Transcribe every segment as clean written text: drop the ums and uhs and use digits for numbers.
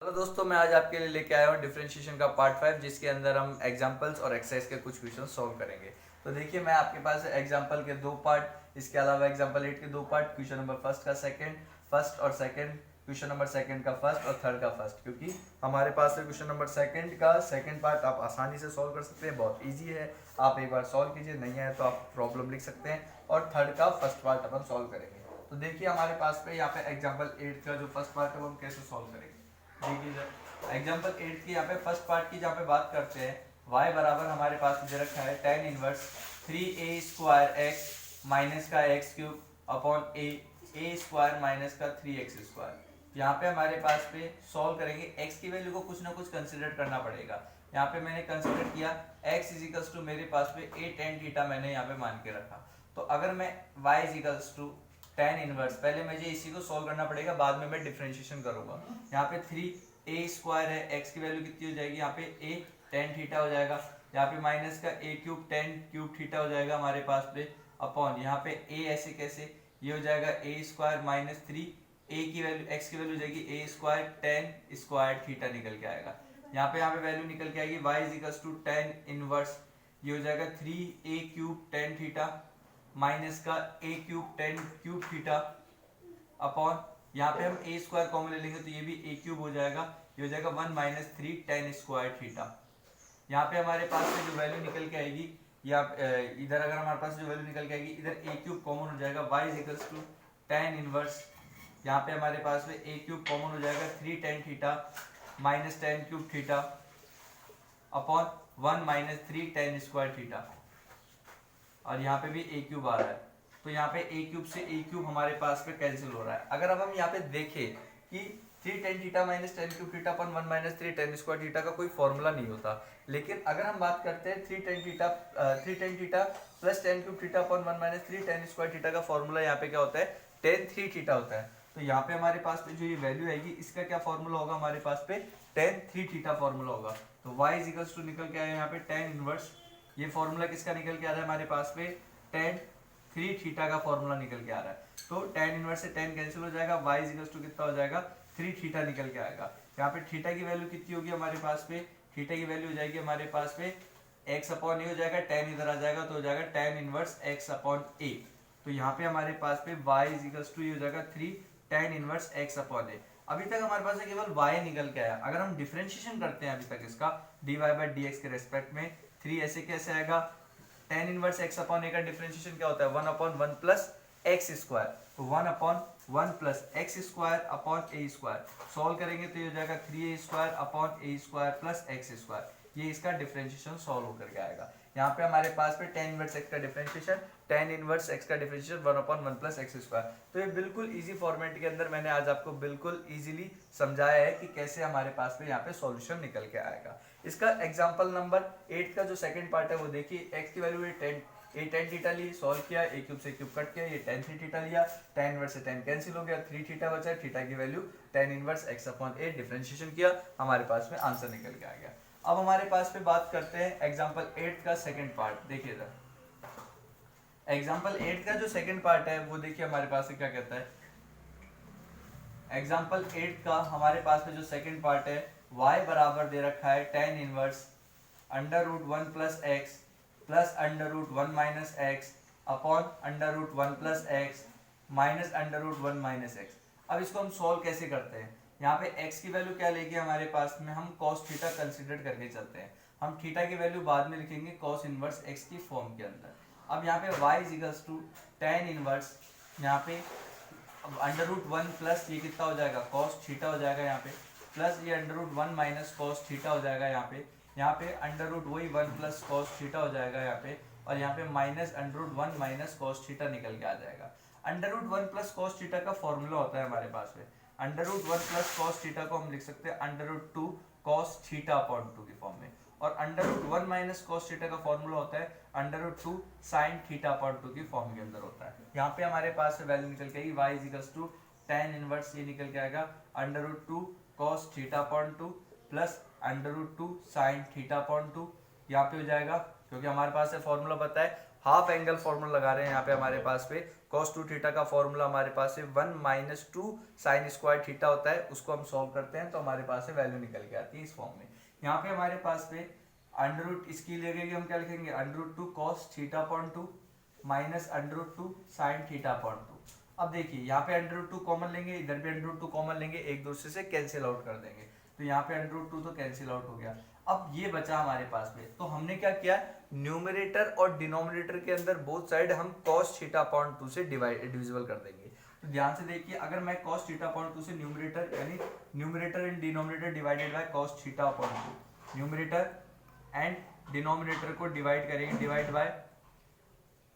Hello दोस्तों, मैं आज आपके लिए लेके आया हूँ डिफरेंशिएशन का पार्ट 5, जिसके अंदर हम एग्जांपल्स और एक्सरसाइज के कुछ क्वेश्चन सॉल्व करेंगे। तो देखिए, मैं आपके पास एग्जांपल के दो पार्ट, इसके अलावा एग्जांपल 8 के दो पार्ट, क्वेश्चन नंबर फर्स्ट का सेकंड, फर्स्ट और सेकंड, क्वेश्चन नंबर सेकंड का फर्स्ट और थर्ड का फर्स्ट, क्योंकि हमारे पास क्वेश्चन नंबर सेकंड का सेकंड पार्ट आप आसानी से सॉल्व कर सकते हैं, बहुत ईजी है। आप एक बार सॉल्व कीजिए, नहीं है तो आप प्रॉब्लम लिख सकते हैं, और थर्ड का फर्स्ट पार्ट अपन सॉल्व करेंगे। तो देखिए, हमारे पास पे यहाँ पे एग्जाम्पल 8 का जो फर्स्ट पार्ट है वो हम कैसे सॉल्व करेंगे। देखिए, एग्जाम्पल 8 की यहाँ पे फर्स्ट पार्ट की जहाँ पे बात करते हैं, y बराबर हमारे पास दे रखा है tan inverse 3a² x minus का x cube upon a square minus का 3x²। यहाँ पे हमारे पास पे सॉल्व करेंगे, x की वैल्यू को कुछ ना कुछ कंसिडर करना पड़ेगा। यहाँ पे मैंने कंसिडर किया x इजिकल्स टू मेरे पास पे a tan थीटा मैंने यहाँ पे मान के रखा। तो अगर मैं y equals to tan inverse, पहले मुझे इसी को सॉल्व करना पड़ेगा, बाद में मैं डिफरेंशिएशन करूंगा। यहाँ पे 3a² है, x की वैल्यू कितनी हो जाएगी, यहाँ पे a tan थीटा हो जाएगा, यहाँ पे माइनस का a cube tan cube theta हो जाएगा हमारे पास पे, अपॉन यहाँ पे a ऐसे कैसे, ये हो जाएगा a² माइनस 3, a की वैल्यू x की वैल्यू हो जाएगी a² tan स्क्वायर थीटा निकल के आएगा। यहाँ पे वैल्यू निकल के आएगी y equals to tan inverse, ये हो जाएगा 3a cube tan theta minus का a cube tan cube theta upon, यहाँ पे हम a² कॉमन ले लेंगे तो ये भी a क्यूब हो जाएगा, ये हो जाएगा 1 माइनस 3 tan स्क्वायर थीटा। यहाँ पे हमारे पास में जो वैल्यू निकल के आएगी, या इधर अगर हमारे पास जो वैल्यू निकल के आएगी, इधर a क्यूब कॉमन हो जाएगा, y equals to tan inverse, यहाँ पे हमारे पास में a क्यूब कॉमन हो जाएगा 3 tan theta minus tan cube theta upon 1 minus 3 tan square theta, और यहाँ पे भी a क्यूब आ रहा है, तो यहाँ पे a क्यूब से a क्यूब हमारे पास पे कैंसिल हो रहा है। अगर अब हम यहाँ पे देखें कि 3 tan theta minus tan cube theta अपन 1 माइनस 3 tan स्क्वायर थीटा का कोई फॉर्मूला नहीं होता, लेकिन अगर हम बात करते हैं 3 tan theta plus tan cube theta अपन 1 माइनस 3 tan स्क्वायर थीटा का फॉर्मूला यहाँ पे क्या होता है, tan 3 थीटा होता है। तो यहाँ पे हमारे पास पे जो ये वैल्यू आएगी, इसका क्या फॉर्मूला होगा, हमारे पास पे tan 3 थीटा फॉर्मूला होगा। तो y इक्वल्स टू निकल के आया यहाँ पे tan इनवर्स, ये फॉर्मूला किसका निकल के आ रहा है हमारे पास पे, tan 3 थीटा का फॉर्मूला निकल के आ रहा है। तो tan इनवर्स से tan कैंसिल हो जाएगा, y इक्वल्स टू कितना हो जाएगा, 3 थीटा निकल के आएगा। यहाँ पे थीटा की वैल्यू कितनी होगी हमारे पास पे, थीटा की वैल्यू हो जाएगी हमारे पास पे x अपॉन a हो जाएगा, tan इधर आ जाएगा तो हो जाएगा tan inverse x upon a। तो यहाँ पे हमारे पास पे y इक्वल्स टू ये हो जाएगा 3 tan inverse x upon a। अभी तक हमारे पास केवल y निकल के आया, अगर हम डिफरेंशिएशन करते हैं अभी तक इसका dy बाई dx के रेस्पेक्ट में, 3 ऐसे कैसे आएगा, tan inverse x upon a का डिफरेंशिएशन क्या होता है, 1 अपॉन 1 प्लस एक्स स्क्वायर, तो 1 upon 1 plus x square upon a square, solve करेंगे तो ये हो जाएगा 3a² upon a square plus x square, ये इसका डिफरेंशिएशन सॉल्व होकर के आएगा। यहाँ पे हमारे पास पे tan इनवर्स x का डिफरेंशिएशन, tan इनवर्स x का differentiation 1 upon 1 plus x square. तो ये बिल्कुल इजी फॉर्मेट के अंदर मैंने आज आपको बिल्कुल इजीली समझाया है कि कैसे हमारे पास पे यहाँ पे सॉल्यूशन निकल के आएगा। इसका एग्जांपल नंबर 8 का जो सेकंड पार्ट है वो देखिए, x की वैल्यू ये tan थीटा ली, सॉल्व किया, a क्यूब से क्यूब कट किया, ये tan 3 थीटा लिया, tan इनवर्स से tan कैंसिल हो गया, 3 थीटा बचा, थीटा की value tan inverse x upon a, differentiation किया, हमारे पास में आंसर निकल के आ गया। अब हमारे पास पे बात करते हैं एग्जांपल 8 का सेकंड पार्ट। देखिए इधर एग्जांपल 8 का जो सेकंड पार्ट है वो देखिए हमारे पास से क्या कहता है। एग्जांपल 8 का हमारे पास में जो सेकंड पार्ट है, y बराबर दे रखा है tan inverse under root 1 plus x plus under root 1 minus x upon under root 1 plus x minus under root 1 minus x. अब इसको हम सॉल्व कैसे करते हैं, यहाँ पे x की वैल्यू क्या लेगी हमारे पास में, हम cos थीटा कंसीडर करके चलते हैं, हम थीटा की वैल्यू बाद में लिखेंगे cos इनवर्स x की फॉर्म के अंदर। अब यहाँ पे y equals to tan inverse, यहाँ पे अंडर रूट 1 प्लस ये कितना हो जाएगा cos थीटा हो जाएगा यहाँ पे, प्लस ये under root 1 minus cos theta हो जाएगा यहाँ पे अंडर रूट वही 1 प्लस cos थीटा हो जाएगा यहाँ पे, और यहाँ पे minus under root 1 minus cos theta निकल के आ जाएगा। Under root 1 plus cos theta का फॉर्मूला होता है हमारे पास में, under root 1 plus cos theta को हम लिख सकते हैं under root 2 cos theta upon 2 की फॉर्म में, और under root 1 minus cos theta का फॉर्मूला होता है under root 2 sin theta upon 2 की फॉर्म के अंदर होता है। यहाँ पे हमारे पास वैल्यू निकल के आएगी y equals to tan inverse, ये निकल के आएगा under root 2 cos theta upon 2 plus under root 2 sin theta upon 2, यहाँ पे हो जाएगा क्योंकि हमारे पास फॉर्मूला पता है हाफ एंगल फॉर्मूला लगा रहे हैं यहाँ पे हमारे पास पे cos 2 थीटा का फॉर्मूला हमारे पास है 1 माइनस 2 साइन स्क्वायर थीटा होता है, उसको हम सॉल्व करते हैं तो हमारे पास से वैल्यू निकल के आती है इस फॉर्म में। यहाँ पे हमारे पास पे अंडर रूट इसकी लगेगी, हम क्या लिखेंगे under root 2 cos theta upon 2 minus under root 2 sine theta upon 2। अब देखिए यहाँ पे अंडर रूट 2 कॉमन लेंगे, इधर भी अंडर रूट 2 कॉमन लेंगे, एक दूसरे से कैंसिल आउट कर देंगे, तो यहाँ पे अंडर रूट 2 तो कैंसिल आउट हो गया। अब ये बचा हमारे पास में, तो हमने क्या किया, न्यूमरेटर और डिनोमिनेटर के अंदर बोथ साइड हम cos थीटा अपॉन 2 से डिविजिबल कर देंगे। तो ध्यान से देखिए, अगर मैं cos थीटा अपॉन 2 से न्यूमरेटर यानी numerator and denominator divided by cos theta upon 2, numerator and denominator को डिवाइड करेंगे, divide by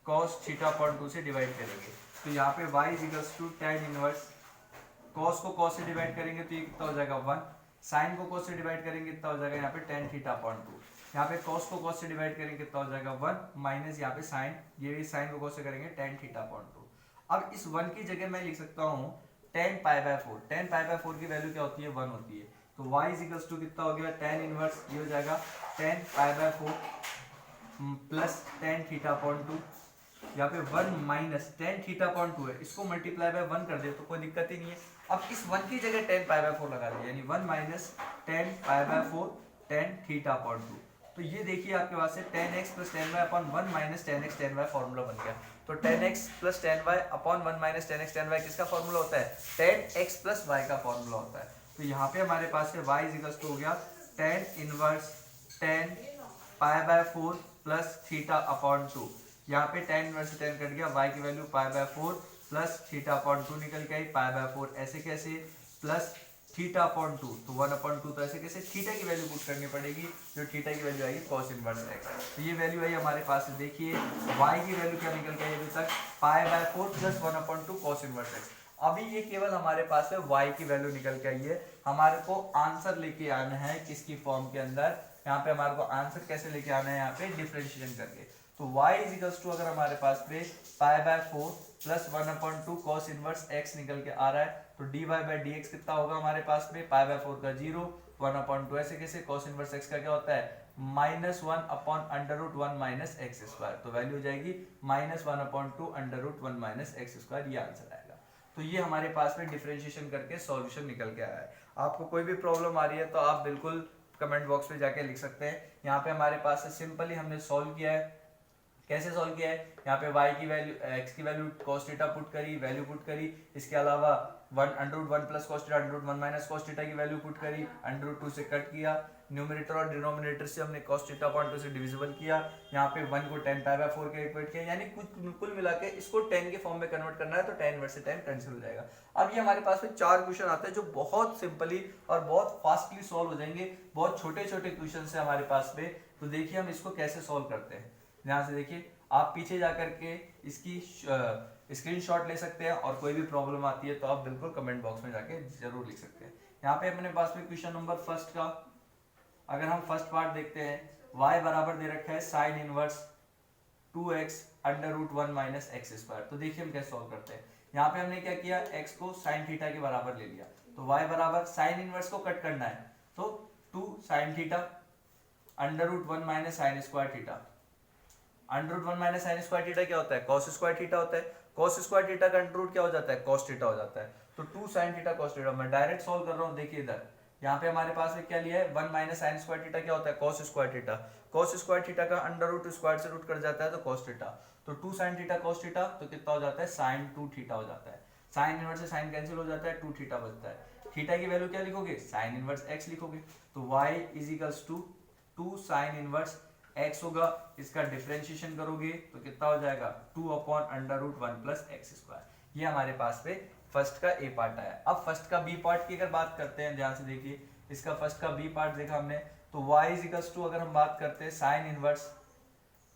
cos theta upon 2 से डिवाइड करेंगे, तो यहाँ पे y equals to tan inverse cos को cos से डिवाइड करेंगे तो ये कितना हो जाएगा 1, साइन को cos से डिवाइड करेंगे कितना हो जाएगा यहाँ पे tan थीटा अपॉन 2, यहाँ पे cos को cos से डिवाइड करेंगे कितना हो जाएगा 1 माइनस यहाँ पे साइन, ये भी साइन को cos से करेंगे tan थीटा अपॉन 2। अब इस 1 की जगह मैं लिख सकता हूँ tan pi by 4, tan pi by 4 की वैल्यू क्या होती है 1 होती है, तो y इक्वल्स टू कितना हो गया tan इनवर्स, ये हो जाएगा tan pi by 4 plus tan theta upon 2, यहाँ पे 1 माइनस tan थीटा अपॉन 2 है, इसको मल्टीप्लाई बाय 1 कर दे तो कोई दिक्कत ही नहीं है। अब इस 1 की जगह tan पाई बाय 4 लगा दिया, यानी 1 minus tan pi by 4 tan theta upon 2, तो ये देखिए आपके पास है tan x plus tan y upon 1 minus tan x tan y formula बन गया। तो tan x plus tan y upon 1 minus tan x tan y किसका फॉर्मूला होता है, tan x प्लस y का फॉर्मूला होता है। तो यहाँ पे हमारे पास है y इक्वल्स टू हो गया tan inverse tan pi by 4 plus theta upon 2, यहाँ पे tan इनवर्स से tan कट गया, y की value pi by 4 plus theta upon 2 निकल के आई, पाई बाय 4 ऐसे कैसे प्लस थीटा अपॉन 2, तो 1 अपॉन 2, तो ऐसे कैसे थीटा की वैल्यू पुट करनी पड़ेगी, जो थीटा की वैल्यू आएगी cos इनवर्स x, तो ये वैल्यू आई हमारे पास। देखिए y की वैल्यू क्या निकल के आई अभी तक, pi by 4 plus 1 upon 2 cos inverse x। अभी ये केवल हमारे पास है y की वैल्यू निकल के आई है, हमारे को आंसर लेके आना है किसकी फॉर्म के अंदर, यहाँ पे हमारे को आंसर कैसे लेके आना है, यहाँ पे डिफरेंशिएशन करके। तो y इक्वल्स टू अगर हमारे पास पे pi by 4 plus 1 upon 2 cos inverse x निकल के आ रहा है, तो dy बाय dx कितना होगा हमारे पास में, पाई बाय 4 का 0, 1 अपॉन 2 ऐसे कैसे, cos इनवर्स x का क्या होता है minus 1 upon under root 1 minus x square, तो वैल्यू हो जाएगी minus 1 upon 2 under root 1 minus x square, ये आंसर आएगा। तो ये हमारे पास में डिफरेंशिएशन करके सॉल्यूशन निकल के आया है। आपको कोई भी प्रॉब्लम आ रही है तो आप बिल्कुल कमेंट बॉक्स में जाके लिख सकते हैं। यहाँ पे हमारे पास सिंपली हमने सॉल्व किया है, कैसे सॉल्व किया है, यहाँ पे y की वैल्यू x की वैल्यू cos थीटा पुट करी, वैल्यू पुट करी, इसके अलावा 1 under root 1 plus cos theta under root 1 minus cos theta की वैल्यू पुट करी, अंडर रूट 2 से कट किया, न्यूमरेटर और डिनोमिनेटर से हमने cos थीटा अपॉन 2 से डिविजिबल किया, यहाँ पे 1 को tan पाई बाय 4 के इक्वेट किया, यानी कुल मिला के इसको tan के फॉर्म में कन्वर्ट करना है, तो tan इनवर्स से tan कैंसिल हो जाएगा। अब ये हमारे पास में 4 क्वेश्चन आते हैं जो बहुत सिंपली और बहुत फास्टली सॉल्व हो जाएंगे, बहुत छोटे छोटे क्वेश्चन है हमारे पास में। तो देखिए हम इसको कैसे सॉल्व करते हैं, ध्यान से देखिए, आप पीछे जाकर के इसकी स्क्रीनशॉट ले सकते हैं, और कोई भी प्रॉब्लम आती है तो आप बिल्कुल कमेंट बॉक्स में जाके जरूर लिख सकते हैं। यहाँ पे अपने पास में क्वेश्चन नंबर फर्स्ट का अगर हम फर्स्ट पार्ट देखते हैं, y बराबर दे रखा है sine inverse 2x under root 1 minus x square. तो देखिए हम कैसे सॉल्व करते हैं, यहाँ पे हमने क्या किया, x को साइन थीटा के बराबर ले लिया, तो y बराबर साइन इनवर्स को कट करना है, तो 2 sine theta under root 1 minus sine square theta, under root 1 minus sine square theta क्या होता है, cos स्क्वायर थीटा होता है, cos स्क्वायर थीटा का अंडर रूट क्या हो जाता है, cos थीटा हो जाता है, तो 2 sin थीटा cos थीटा। मैं डायरेक्ट सॉल्व कर रहा हूं, देखिए इधर यहाँ पे हमारे पास में क्या लिया है, 1 माइनस साइन स्क्वायर थीटा क्या होता है, cos square theta, cos square theta का अंडर रूट स्क्वायर से रूट कर जाता है तो cos थीटा, तो 2 sin थीटा cos थीटा, तो कितना हो जाता है sin 2 थीटा हो जाता है, साइन इनवर्स से साइन कैंसिल हो जाता है, 2 थीटा बचता है, थीटा की वैल्यू क्या लिखोगे, साइन इनवर्स x लिखोगे, तो y is equals to 2 sine inverse x होगा, इसका डिफरेंशिएशन करोगे तो कितना हो जाएगा 2 upon under root 1 plus x square. ये हमारे पास पे फर्स्ट का ए पार्ट आया। अब फर्स्ट का बी पार्ट की अगर बात करते हैं, ध्यान से देखिए, इसका फर्स्ट का बी पार्ट देखा हमने, तो y इज इक्वल्स टू अगर हम बात करते हैं साइन इनवर्स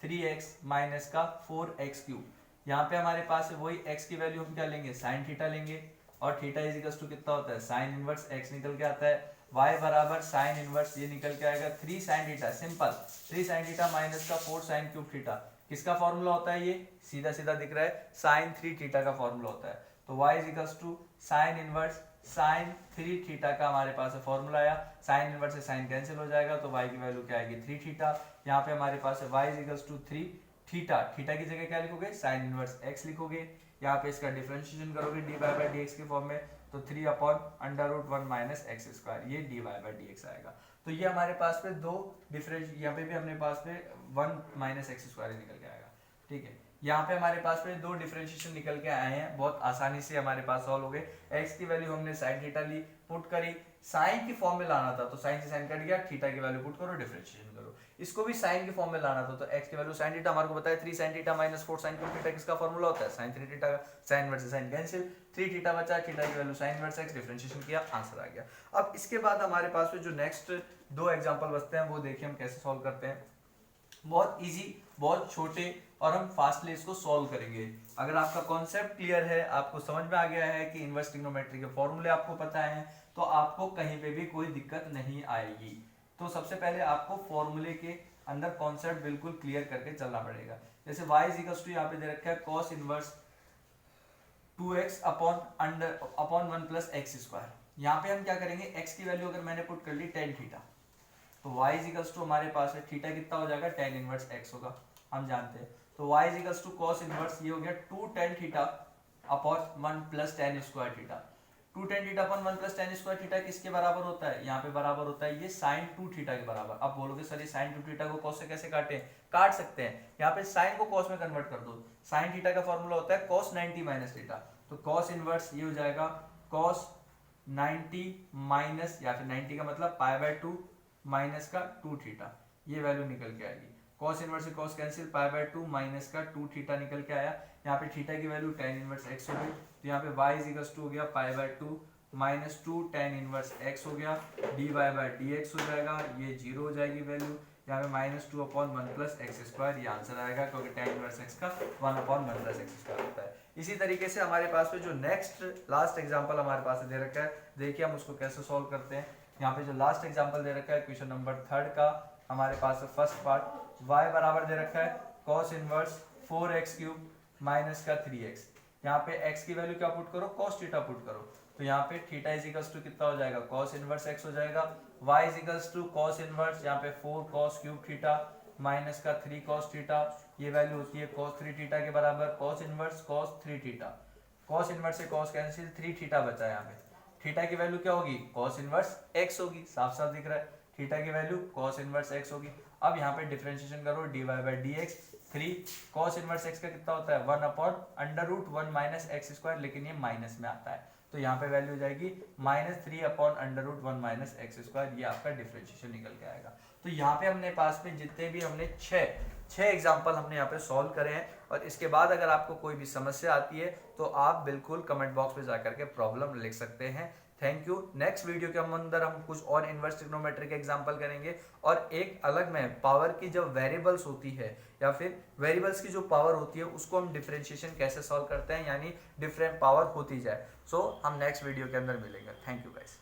3x माइनस का 4x क्यूब, यहाँ पे हमारे पास है वही x की वैल्यू हम क्या लेंगे, साइन थीटा लेंगे, और थीटा इज इक्वल्स टू कितना होता है, साइन इनवर्स x निकल के आता है, y बराबर साइन इनवर्स ये निकल के आएगा 3 sine theta, simple 3 sine theta minus का 4 साइन क्यूब थीटा, किसका फॉर्मूला होता है, ये सीधा सीधा दिख रहा है, साइन 3 थीटा का फॉर्मूला होता है, तो y is equals to sine inverse sine 3 theta का हमारे पास फॉर्मूला आया, साइन इनवर्स से साइन कैंसिल हो जाएगा, तो y की वैल्यू क्या आएगी 3 थीटा, यहाँ पे हमारे पास है y is equals to 3 theta, theta की जगह क्या लिखोगे, साइन इनवर्स एक्स लिखोगे। यहाँ पे इसका डिफरेंशिएशन करोगे dy बाई डी एक्स के फॉर्म में, तो 3 upon under root 1 minus x square, ये dy बाई डी एक्स आएगा। तो ये हमारे पास पे दो डिफरेंस, यहाँ पे भी अपने पास पे 1 माइनस एक्स स्क्वायर निकल के आएगा, ठीक है। यहाँ पे हमारे पास पे दो डिफरेंशिएशन निकल के आए हैं, बहुत आसानी से हमारे पास सॉल्व हो गए। एक्स की वैल्यू हमने साइन थीटा ली, पुट करी, साइन की फॉर्म में लाना था तो साइन से साइन कट गया, थीटा की वैल्यू पुट करो, डिफरेंशिएशन करो। इसको भी साइन की फॉर्म में लाना था तो एक्स की वैल्यू साइन थीटा, हमारे को बताया 3 sine theta minus 4 sine cube theta किसका फॉर्मूला होता है, साइन 3 थीटा का। साइन इनवर्स से साइन कैंसिल, 3 थीटा बचा, थीटा की value sine inverse x, differentiation किया, आंसर आ गया। अब इसके बाद हमारे पास में जो नेक्स्ट दो एग्जांपल बचते हैं वो देखिए हम कैसे सॉल्व करते हैं। बहुत इजी, बहुत छोटे, और हम फास्टली इसको सॉल्व करेंगे। अगर आपका कॉन्सेप्ट क्लियर है, आपको समझ में आ गया है कि इनवर्स ट्रिग्नोमेट्री के फॉर्मूले आपको पता है, तो आपको कहीं पे भी कोई दिक्कत नहीं आएगी। तो सबसे पहले आपको फॉर्मूले के अंदर कॉन्सेप्ट बिल्कुल क्लियर करके चलना पड़ेगा। जैसे y इक्वल्स टू यहाँ पे दे रखा है cos inverse 2x upon 1 plus x square. यहाँ पे हम क्या करेंगे, x की वैल्यू अगर मैंने पुट कर ली tan थीटा, तो y इक्वल्स टू हमारे पास है थीटा कितना हो जाएगा, tan इनवर्स x होगा, हम जानते हैं। तो y equals to cos inverse ये हो गया 2 tan theta upon 1 plus tan square theta. 2 tan theta upon 1 plus tan square theta किसके बराबर होता है, यहाँ पे बराबर होता है ये sin 2 थीटा के बराबर। अब बोलोगे सर ये sin 2 थीटा को cos से कैसे काटें, काट सकते हैं, यहाँ पे sin को cos में कन्वर्ट कर दो। sin थीटा का फॉर्मूला होता है cos 90 माइनस थीटा, तो cos इनवर्स ये हो जाएगा cos 90 माइनस, या फिर 90 का मतलब पाई बाय 2 माइनस का 2 थीटा, ये वैल्यू निकल के आएगी। cos इनवर्स से cos cancel, pi by 2 minus का 2 थीटा निकल के आया। यहाँ पे थीटा की वैल्यू tan इनवर्स x हो गई, तो यहाँ पे y इक्वल्स टू हो गया pi by 2 minus 2 tan inverse x हो गया, dy बाय dx हो जाएगा, ये 0 हो जाएगी वैल्यू। यहाँ पे minus 2 upon 1 plus x square, ये आंसर आएगा क्योंकि tan इनवर्स x का 1 अपॉन 1 प्लस एक्स स्क्वायर होता है। इसी तरीके से हमारे पास में जो नेक्स्ट लास्ट एग्जाम्पल हमारे पास दे रखा है, देखिए हम उसको कैसे सॉल्व करते हैं। यहाँ पे जो लास्ट एग्जाम्पल दे रखा है क्वेश्चन नंबर 3 का, हमारे पास फर्स्ट पार्ट y बराबर दे रखा है cos inverse 4x cube minus का 3x। यहाँ पे x की वैल्यू क्या पुट करो, cos थीटा पुट करो, तो यहाँ पे थीटा इज इक्वल्स टू कितना हो जाएगा, cos इनवर्स x हो जाएगा। y is equals to cos inverse, यहाँ पे 4 cos क्यूब थीटा माइनस का 3 cos थीटा, ये वैल्यू होती है cos 3 थीटा के बराबर। cos inverse cos 3 theta, cos inverse से cos कैंसिल, 3 थीटा बचा है। यहाँ पे थीटा की वैल्यू क्या होगी, cos इनवर्स x होगी, साफ साफ दिख रहा है, थीटा की वैल्यू cos इनवर्स x होगी। अब यहाँ पे डिफरेंशिएशन करो dy by d x, 3 cos inverse x का कितना होता है 1 upon under root 1 minus x square, लेकिन ये माइनस में आता है, तो यहाँ पे वैल्यू हो जाएगी minus 3 upon under root 1 minus x square, ये आपका डिफरेंशिएशन निकल के आएगा। तो यहाँ पे हमने पास में जितने भी हमने छह एग्जाम्पल हमने यहाँ पे सॉल्व करे हैं, और इसके बाद अगर आपको कोई भी समस्या आती है तो आप बिल्कुल कमेंट बॉक्स में जाकर के प्रॉब्लम लिख सकते हैं। Thank you. नेक्स्ट वीडियो के अंदर हम कुछ और इनवर्स ट्रिग्नोमेट्री के एग्जांपल करेंगे, और एक अलग में पावर की जो वेरिएबल्स होती है या फिर वेरिएबल्स की जो पावर होती है उसको हम डिफरेंशिएशन कैसे सॉल्व करते हैं, यानी डिफरेंट पावर होती जाए। सो हम नेक्स्ट वीडियो के अंदर मिलेंगे। Thank you guys.